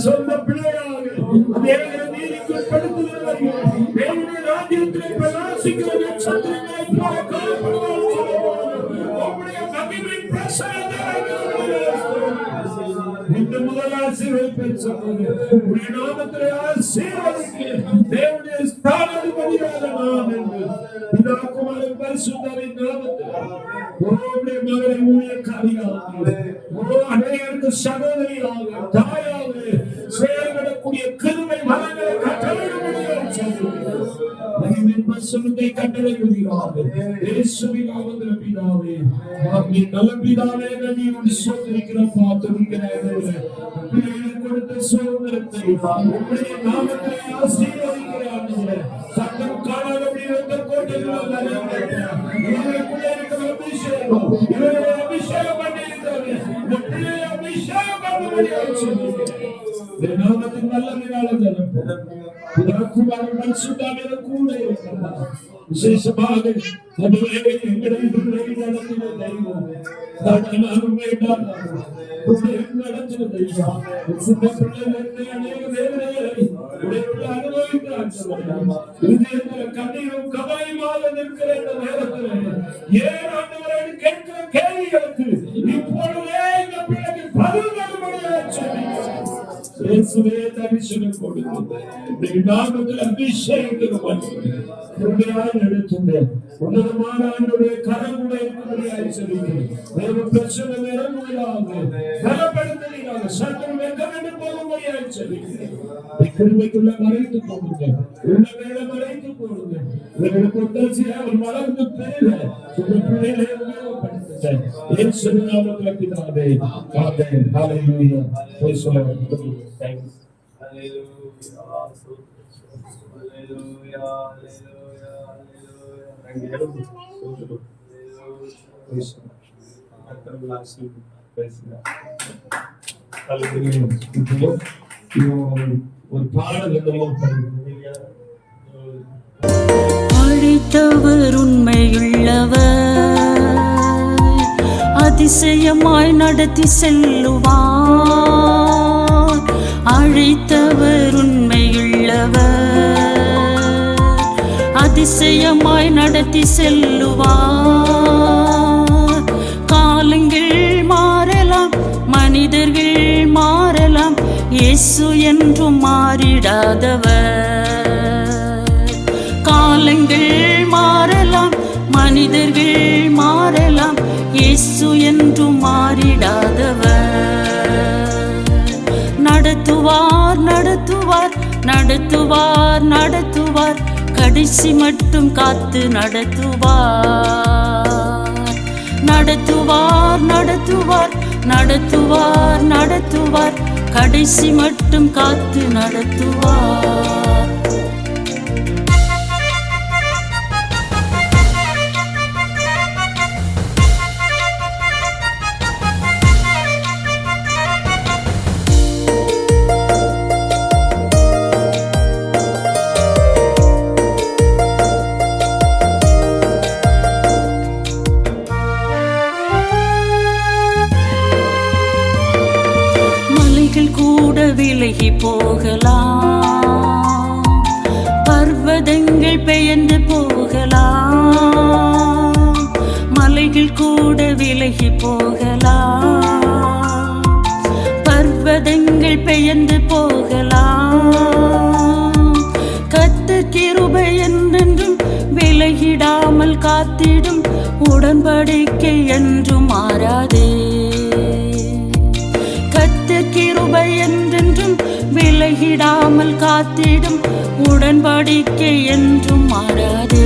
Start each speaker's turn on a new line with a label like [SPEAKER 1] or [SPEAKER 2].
[SPEAKER 1] சொந்த பிள்ளையாக ராஜ்யத்தில் பிரகாசிக்கிற நட்சத்திரங்களை போல இந்த முதல் ஆசீர்வாதத்தை நாமத்திலே ஆசீர்வதிக்க தேவனுடைய ஸ்தானாதிபதியாக நாம் என்று பிதாகுமாரன் பரிசுத்தரின் நாமத்தில் மகளை ஊழியக்காரியாக அநேகருக்கு சகோதரியாக தாயாக செயல்படக்கூடிய கிருபை மரங்களை கட்டளையிடும்படியாக பசுமத்தை கட்டளையிடுகிறார்கள். இயேசுவின் நாமத்தில் பிதாவே, ஆமென். நல்ல பிதாவே, நன்றி சொல்லிக்கிறோம். கொடுத்த சுதந்திரத்தை உம்முடைய நாமத்திலே ஆசீர்வதிக்கிறார்கள். சட்டம் காணாதபடி இருந்த கோட்டைகள் அபிஷேகம் பண்ணியிருக்கிறார்கள். அபிஷேகம் பண்ணும்படியாக நாமத்தின் நல்ல விசேஷமாக கண்ணீரும் கவலையுமாக நிற்கிற நேரத்தில் ஏன் கேட்கிற கேள்விகளுக்கு இப்பொழுதே இந்த பிள்ளைக்கு பதில் தரிசனம் கொடுத்து அபிஷேகம் எடுத்துள்ளேன். உன்னதமான கரமுடைய பிரச்சனை பலப்படுத்த சட்டம் வெற்றி போகும்படியாக கிருமைக்குள்ள மறைத்து போடுங்க, உள்ள மேல மறைத்து போடுங்க. வளர்ந்து பெருக பிள்ளைகளை ஒரு பாடல்
[SPEAKER 2] அழைத்தவர் உண்மையுள்ளவர், அதிசயமாய் நடத்தி செல்லுவார். அழைத்தவர் உண்மையுள்ளவர், அதிசயமாய் நடத்தி செல்லுவார். காலங்கள் மாறலாம், மனிதர்கள் மாறலாம், இயேசு என்றும் மாறிடாதவர். காலங்கள் மாறலாம், மனிதர்கள் மாறலாம், இயேசு என்றும் மாறிடாதவர். நடத்துவார் நடத்துவார் நடத்துவார் நடத்துவார், கடைசி மட்டும் காத்து நடத்துவார். நடத்துவார் நடத்துவார் நடத்துவார் நடத்துவார், கடைசி மட்டும் காத்து நடத்துவார். பர்வதங்கள் பெயர்ந்து போகலாம், மலைகள் கூட விலகி போகலாம். பர்வதங்கள் பெயர்ந்து போகலாம், கர்த்தர் கிருபை என்றென்றும் விலகிடாமல் காத்திடும் உடன்படிக்கை என்றும் மாறாதே. கர்த்தர் கிருபை என்றென்றும் விலகிடாமல் காத்திடும் உடன்படிக்கை என்றும் மாறாதே.